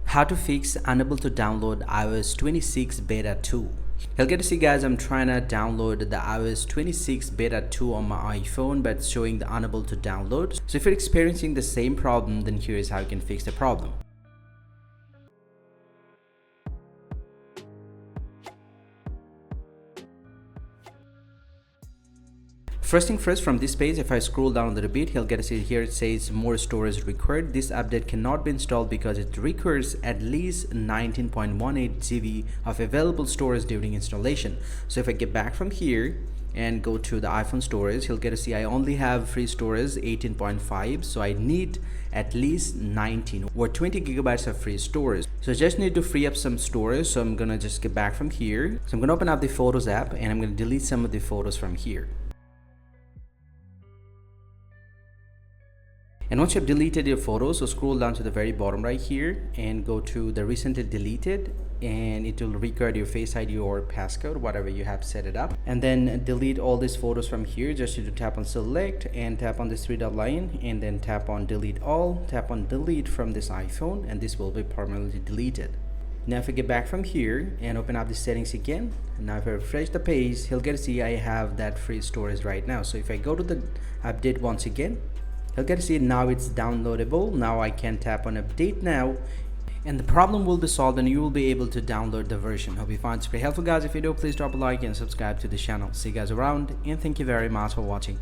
How to fix unable to download iOS 26 beta 2. You'll get to see, guys, I'm trying to download the iOS 26 beta 2 on my iPhone, but it's showing the unable to download. So if you're experiencing the same problem, then here is how you can fix the problem. First thing first, from this page, if I scroll down a little bit, he'll get to see here it says more storage required. This update cannot be installed because it requires at least 19.18 GB of available storage during installation. So if I get back from here and go to the iPhone storage, he'll get to see I only have free storage 18.5, so I need at least 19 or 20 gigabytes of free storage. So I just need to free up some storage. So I'm gonna just get back from here. So I'm gonna open up the Photos app and I'm gonna delete some of the photos from here. And once you've deleted your photos, so scroll down to the very bottom right here and go to the recently deleted, and it will record your Face ID or passcode, whatever you have set it up. And then delete all these photos from here. Just need to tap on select and tap on this three-dot line and then tap on delete all, tap on delete from this iPhone, and this will be permanently deleted. Now if I get back from here and open up the settings again, and now if I refresh the page, he'll get to see I have that free storage right now. So if I go to the update once again, you'll get to see now it's downloadable. Now I can tap on update now, and the problem will be solved and you will be able to download the version. Hope you find this very helpful, guys. If you do, please drop a like and subscribe to the channel. See you guys around, and thank you very much for watching.